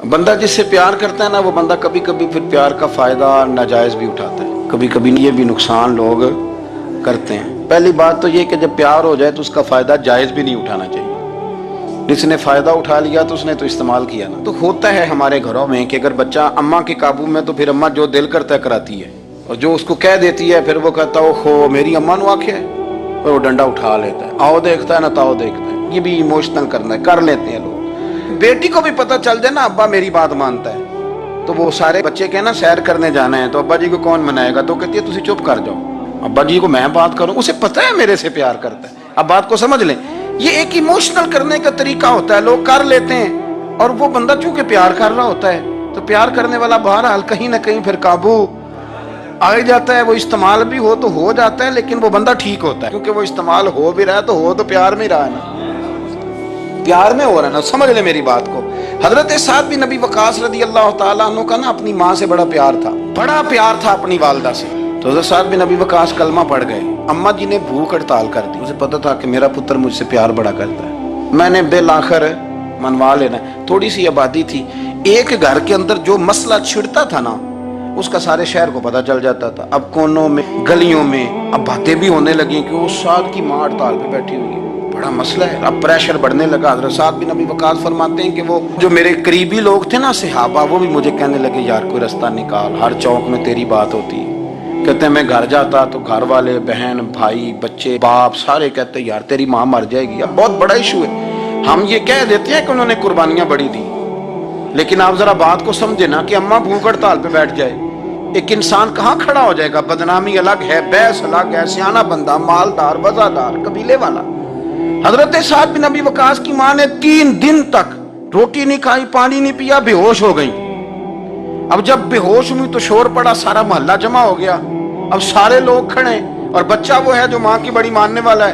بندہ جس سے پیار کرتا ہے نا، وہ بندہ کبھی کبھی پھر پیار کا فائدہ ناجائز بھی اٹھاتا ہے، کبھی کبھی یہ بھی نقصان لوگ کرتے ہیں۔ پہلی بات تو یہ کہ جب پیار ہو جائے تو اس کا فائدہ جائز بھی نہیں اٹھانا چاہیے۔ جس نے فائدہ اٹھا لیا تو اس نے تو استعمال کیا نا۔ تو ہوتا ہے ہمارے گھروں میں کہ اگر بچہ اماں کے قابو میں تو پھر اماں جو دل کرتا ہے کراتی ہے، اور جو اس کو کہہ دیتی ہے پھر وہ کہتا ہے اوہو میری اماں نو آکھیا ہے، اور وہ ڈنڈا اٹھا لیتا ہے، آؤ دیکھتا ہے نہ تاؤ دیکھتا ہے۔ یہ بھی ایموشنل کرنا ہے، کر لیتے ہیں لوگ۔ بیٹی کو بھی پتہ چل جائے نا ابا میری بات مانتا ہے، تو وہ سارے بچے کہنا سیر کرنے جانا ہے تو ابا جی کو کون منائے گا، تو کہتی ہے تسی چپ کر جاؤ، ابا جی کو میں بات کروں، اسے پتہ ہے میرے سے پیار کرتا ہے۔ اب بات کو سمجھ لیں، یہ ایک ایموشنل کرنے کا طریقہ ہوتا ہے، لوگ کر لیتے ہیں، اور وہ بندہ چونکہ پیار کر رہا ہوتا ہے تو پیار کرنے والا بہرحال کہیں نہ کہیں پھر قابو آ جاتا ہے۔ وہ استعمال بھی ہو تو ہو جاتا ہے، لیکن وہ بندہ ٹھیک ہوتا ہے، کیونکہ وہ استعمال ہو بھی رہا ہے تو ہو تو پیار میں ہی رہا ہے نا، پیار میں ہو رہا ہے نا۔ سمجھ لیں میری بات کو۔ حضرت سعد بن نبی وقاص رضی اللہ تعالیٰ عنہ کا نا اپنی ماں سے بڑا پیار تھا اپنی والدہ سے۔ تو حضرت سعد بن نبی وقاص کلمہ پڑھ گئے، اماں جی نے بھوک ہڑتال کر دی، اسے پتہ تھا کہ میرا پتر مجھ سے پیار بڑا کرتا ہے، میں نے بالآخر منوا لینا ہے۔ تھوڑی سی آبادی تھی، ایک گھر کے اندر جو مسئلہ چھڑتا تھا نا اس کا سارے شہر کو پتہ چل جاتا تھا۔ اب کونوں میں گلیوں میں اب باتیں بھی ہونے لگیں کہ وہ سعد کی ماں ہڑتال پہ بیٹھی ہوئی ہے، بڑا مسئلہ ہے۔ اب پریشر بڑھنے لگا۔ حضرت سعد بن نبی وقاص فرماتے ہیں کہ وہ جو میرے قریبی لوگ تھے نا صحابہ، وہ بھی مجھے کہنے لگے یار کوئی رستہ نکال، ہر چوک میں تیری بات ہوتی ہے۔ کہتے ہیں میں گھر جاتا تو گھر والے بہن بھائی بچے باپ سارے کہتے ہیں یار تیری ماں مر جائے گی۔ اب بہت بڑا ایشو ہے، ہم یہ کہہ دیتے ہیں کہ انہوں نے قربانیاں بڑی دی، لیکن آپ ذرا بات کو سمجھے نا کہ اماں بھوک ہڑتال پہ بیٹھ جائے، ایک انسان کہاں کھڑا ہو جائے گا؟ بدنامی الگ ہے، بحث الگ ہے، سیانہ بندہ مالدار وزادار قبیلے والا۔ حضرت سعد بن نبی وقاص کی ماں نے 3 دن تک روٹی نہیں کھائی، پانی نہیں پیا، بے ہوش ہو گئی۔ اب جب بے ہوش ہوئی تو شور پڑا، سارا محلہ جمع ہو گیا، اب سارے لوگ کھڑے، اور بچہ وہ ہے جو ماں کی بڑی ماننے والا ہے۔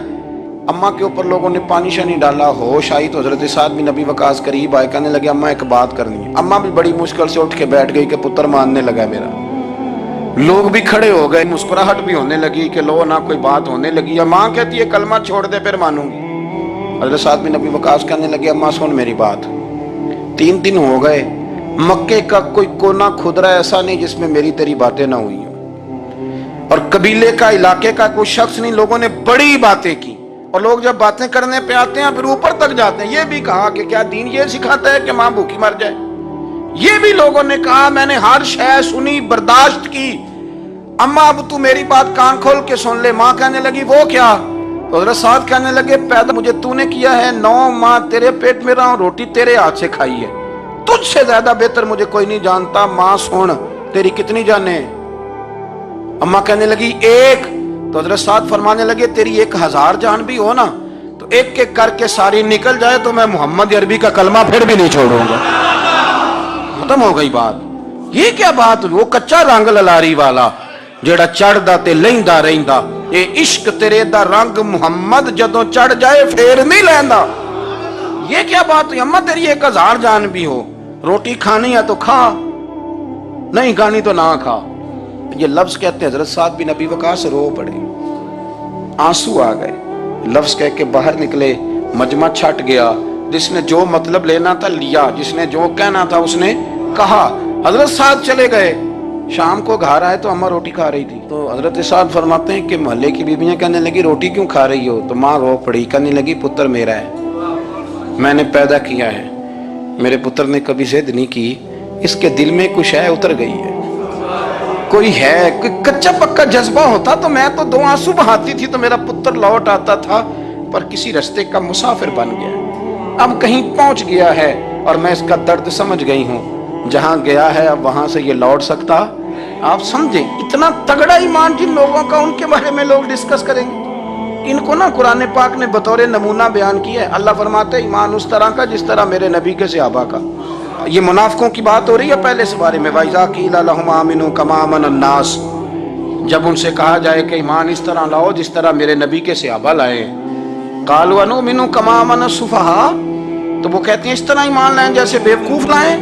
اماں کے اوپر لوگوں نے پانی شانی ڈالا، ہوش آئی تو حضرت سعد بن نبی وقاص قریب آئے، کہنے لگے اماں ایک بات کرنی ہے۔ اماں بھی بڑی مشکل سے اٹھ کے بیٹھ گئی کہ پتر ماننے لگا میرا۔ لوگ بھی کھڑے ہو گئے، مسکراہٹ بھی ہونے لگی کہ لو نہ کوئی بات ہونے لگی، یا ماں کہتی ہے کلمہ چھوڑ دے پھر مانوں گی۔ حضرت سعد بن نبی وقاص کہنے لگے اماں سن میری بات، 3 دن ہو گئے، مکے کا کوئی کونا کھدرا ایسا نہیں جس میں میری تیری باتیں نہ ہوئی ہوں، اور قبیلے کا علاقے کا کوئی شخص نہیں، لوگوں نے بڑی باتیں کی، اور لوگ جب باتیں کرنے پہ آتے ہیں پھر اوپر تک جاتے ہیں۔ یہ بھی کہا کہ کیا دین یہ سکھاتا ہے کہ ماں بھوکی مر جائے؟ یہ بھی لوگوں نے کہا میں نے ہر شے سنی برداشت کی، اماں اب تو میری بات کان کھول کے سن لے۔ ماں کہنے لگی وہ کیا؟ تو حضرت سعد کہنے لگے پیدا مجھے تو نے کیا ہے، 9 ماہ تیرے پیٹ میں رہا ہوں، روٹی تیرے ہاتھ سے کھائی ہے، تجھ سے زیادہ بہتر مجھے کوئی نہیں جانتا۔ ماں سن تیری کتنی جانیں؟ اماں کہنے لگی 1۔ تو حضرت سعد فرمانے لگے تیری 1000 جان بھی ہو نا تو ایک ایک کر کے ساری نکل جائے تو میں محمد عربی کا کلمہ پھر بھی نہیں چھوڑوں گا۔ ختم ہو گئی بات۔ یہ کیا بات؟ وہ کچا رنگ للاری والا جیڑا چڑھدا تے لیندا رہندا، اے عشق تیرے دا رنگ محمد جدوں چڑھ جائے پھر نہیں لیندا۔ یہ کیا بات ہوئی؟ اماں تیری 1000 جان بھی ہو، روٹی کھانی ہے تو کھا، نہیں کھانی تو نہ کھا۔ یہ لفظ کہتے ہیں حضرت سعد بن نبی وقاص رو پڑے، آنسو آ گئے، لفظ کہہ کے باہر نکلے، مجمع چھٹ گیا، جس نے جو مطلب لینا تھا لیا، جس نے جو کہنا تھا اس نے کہا۔ حضرت سعد چلے گئے، شام کو گھر آئے تو اماں روٹی کھا رہی تھی۔ تو حضرت سعد فرماتے ہیں کہ محلے کی بیویاں کہنے لگی روٹی کیوں کھا رہی ہو؟ تو ماں رو پڑی، کہنے لگی پتر میرا ہے، میں نے پیدا کیا ہے، میرے پتر نے کبھی ضد نہیں کی، اس کے دل میں کچھ ہے اتر گئی ہے، کوئی ہے، کوئی کچا پکا جذبہ ہوتا تو میں تو 2 آنسو بہاتی تھی تو میرا پتر لوٹ آتا تھا، پر کسی رستے کا مسافر بن گیا، اب کہیں پہنچ گیا ہے اور میں اس کا درد سمجھ گئی ہوں، جہاں گیا ہے اب وہاں سے یہ لوٹ سکتا۔ آپ سمجھیں اتنا تگڑا ایمان جن لوگوں کا، ان کے بارے میں لوگ ڈسکس کریں گے۔ ان کو نا قرآن پاک نے بطور نمونہ بیان کیا ہے۔ اللہ فرماتے ہیں ایمان اس طرح کا جس طرح میرے نبی کے صحابہ کا۔ یہ منافقوں کی بات ہو رہی ہے پہلے سے بارے میں، وَإِذَا قِيلَ لَهُمْ آمِنُوا كَمَا آمَنَ النَّاسُ، جب ان سے کہا جائے کہ ایمان اس طرح لاؤ جس طرح میرے نبی کے صحابہ لائے، قَالُوا أَنُؤْمِنُ كَمَا آمَنَ السُّفَهَاءُ، تو وہ کہتے ہیں اس طرح ایمان لائیں جیسے بیوقوف لائیں،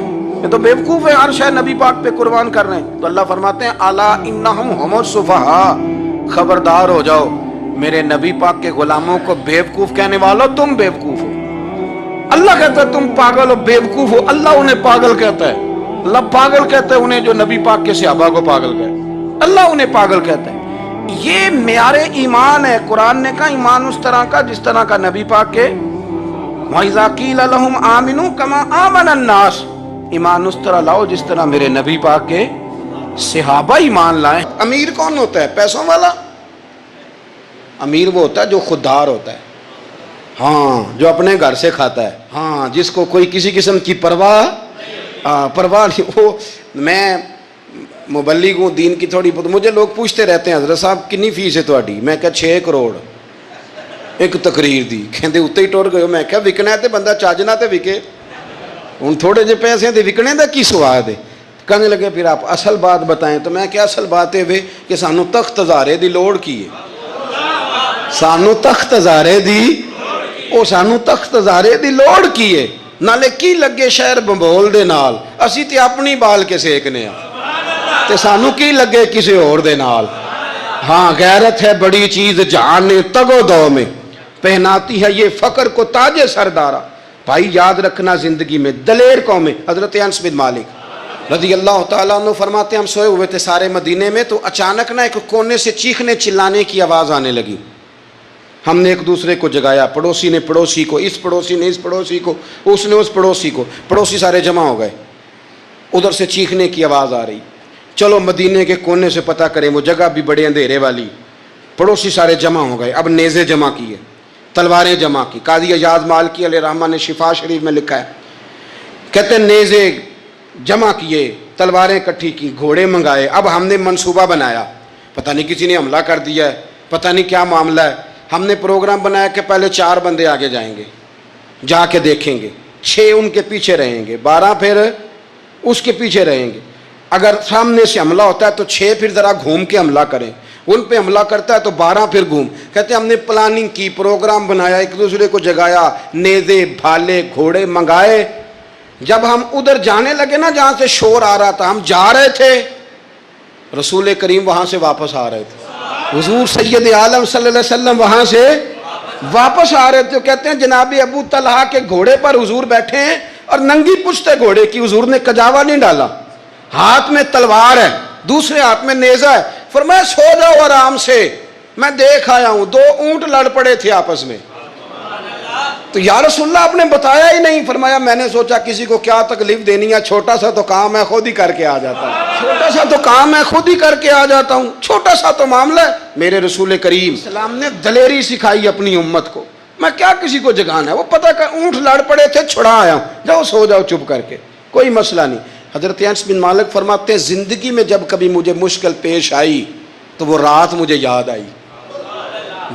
یہ تو بیوقوف ہے، ہر شے نبی پاک پہ قربان کر رہے ہیں۔ تو اللہ فرماتے ہیں الا انہم ہم السفہاء، خبردار ہو جاؤ میرے نبی پاک کے غلاموں کو بیوقوف کہنے والوں تم بیوقوف ہو۔ اللہ کہتا ہے تم پاگل ہو، بیوقوف ہو، اللہ انہیں پاگل کہتا ہے، اللہ پاگل کہتا ہے انہیں جو نبی پاک کے صحابہ کو پاگل کہتا ہے، اللہ انہیں پاگل کہتا ہے۔ یہ معیار ایمان ہے۔ قرآن نے کہا ایمان اس طرح کا جس طرح کا نبی پاک کے وَإِذَا قِيلَ لَهُمْ آمِنُوا كَمَا آمَنَ النَّاسُ، ایمان اس طرح لاؤ جس طرح میرے نبی پاک کے صحابہ ایمان لائیں۔ امیر کون ہوتا ہے؟ پیسوں والا؟ امیر وہ ہوتا ہے جو خوددار ہوتا ہے، ہاں، جو اپنے گھر سے کھاتا ہے، ہاں، جس کو کوئی کسی قسم کی پرواہ نہیں۔ وہ میں مبلغ ہوں دین کی تھوڑی بہت، مجھے لوگ پوچھتے رہتے ہیں حضرت صاحب کنی فیس ہے تہاڈی؟ میں کہا 6 کروڑ ایک تقریر دی۔ کہندے اتنے ہی ٹر گئے۔ میں کہا وکنا ہے تے بندہ چاجنا تے وکے، ہوں تھوڑے جے پیسے تے وکنے دا کی سواد ہے؟ کہنے لگے پھر آپ اصل بات بتائیں۔ تو میں کیا اصل بات ہے وے کہ سانو تخت ہزارے دی لوڑ کی ہے، سانو تخت ہزارے دی، او سانو تخت ہزارے دی لوڑ کی ہے، نالے کی لگے شہر بمبول دے نال، اسی تے اپنی بال کے سیکنے ہیں تے سانو کی لگے کسی اور دے نال۔ ہاں، غیرت ہے بڑی چیز جہان تگو دو میں، پہناتی ہے یہ فقر کو تاج سردارا۔ بھائی یاد رکھنا زندگی میں دلیر قوم ہے۔ حضرت انس بن مالک رضی اللہ تعالیٰ عنہ فرماتے ہیں ہم سوئے ہوئے تھے سارے مدینے میں، تو اچانک نہ ایک کونے سے چیخنے چلانے کی آواز آنے لگی۔ ہم نے ایک دوسرے کو جگایا، پڑوسی نے پڑوسی کو، اس پڑوسی نے اس پڑوسی کو، اس نے اس پڑوسی کو، پڑوسی سارے جمع ہو گئے، ادھر سے چیخنے کی آواز آ رہی۔ چلو مدینے کے کونے سے پتہ کریں، وہ جگہ بھی بڑے اندھیرے والی، پڑوسی سارے جمع ہو گئے۔ اب نیزے جمع کیے، تلواریں جمع کی۔ قاضی ایاز مالکی علیہ رحمہ نے شفا شریف میں لکھا ہے، کہتے ہیں نیزے جمع کیے، تلواریں کٹھی کی، گھوڑے منگائے۔ اب ہم نے منصوبہ بنایا، پتہ نہیں کسی نے حملہ کر دیا ہے، پتہ نہیں کیا معاملہ ہے۔ ہم نے پروگرام بنایا کہ پہلے 4 بندے آگے جائیں گے، جا کے دیکھیں گے، 6 ان کے پیچھے رہیں گے، 12 پھر اس کے پیچھے رہیں گے۔ اگر سامنے سے حملہ ہوتا ہے تو 6 پھر ذرا گھوم کے حملہ کریں، ان پہ حملہ کرتا ہے تو 12 پھر گھوم۔ کہتے ہیں ہم نے پلاننگ کی، پروگرام بنایا، ایک دوسرے کو جگایا، نیزے بھالے گھوڑے منگائے۔ جب ہم ادھر جانے لگے نا جہاں سے شور آ رہا تھا، ہم جا رہے تھے، رسول کریم وہاں سے واپس آ رہے تھے، حضور سید عالم صلی اللہ علیہ وسلم وہاں سے واپس آ رہے تھے۔ کہتے ہیں جناب ابو طلحہ کے گھوڑے پر حضور بیٹھے ہیں اور ننگی پشت ہے گھوڑے کی، حضور نے کجاوا نہیں ڈالا، ہاتھ میں تلوار ہے، دوسرے ہاتھ میں نیزہ ہے۔ فرمایا سو جاؤ آرام سے، میں دیکھ آیا ہوں 2 اونٹ لڑ پڑے تھے آپس میں۔ تو یا رسول اللہ آپ نے بتایا ہی نہیں۔ فرمایا میں نے سوچا کسی کو کیا تکلیف دینی ہے، چھوٹا سا تو کام ہے خود ہی کر کے آ جاتا ہوں، چھوٹا سا تو کام ہے خود ہی کر کے آ جاتا ہوں، چھوٹا سا تو معاملہ ہے۔ میرے رسول کریم اسلام نے دلیری سکھائی اپنی امت کو، میں کیا کسی کو جگانا ہے، وہ پتہ کہ اونٹ لڑ پڑے تھے چھڑا آیا ہوں، جاؤ سو جاؤ چپ کر کے، کوئی مسئلہ نہیں۔ حضرت انس بن مالک فرماتے ہیں زندگی میں جب کبھی مجھے مشکل پیش آئی تو وہ رات مجھے یاد آئی،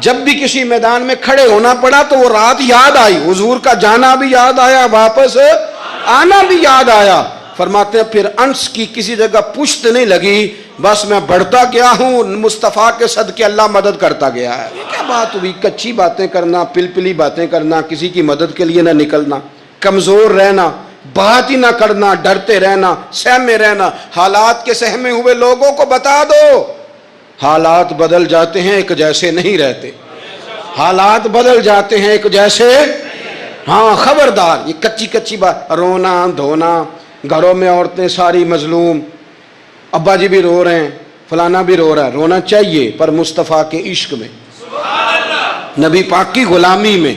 جب بھی کسی میدان میں کھڑے ہونا پڑا تو وہ رات یاد آئی، حضور کا جانا بھی یاد آیا، واپس آنا بھی یاد آیا۔ فرماتے ہیں پھر انس کی کسی جگہ پشت نہیں لگی، بس میں بڑھتا گیا ہوں، مصطفیٰ کے صدقے اللہ مدد کرتا گیا ہے۔ یہ کیا بات ہوئی، کچی باتیں کرنا، پلپلی باتیں کرنا، کسی کی مدد کے لیے نہ نکلنا، کمزور رہنا، بات ہی نہ کرنا، ڈرتے رہنا، سہمے رہنا۔ حالات کے سہمے ہوئے لوگوں کو بتا دو حالات بدل جاتے ہیں، ایک جیسے نہیں رہتے، حالات بدل جاتے ہیں ایک جیسے۔ ہاں خبردار، یہ کچی کچی بات، رونا دھونا، گھروں میں عورتیں ساری مظلوم، ابا جی بھی رو رہے ہیں، فلانا بھی رو رہا ہے، رونا چاہیے پر مصطفیٰ کے عشق میں، نبی پاک کی غلامی میں۔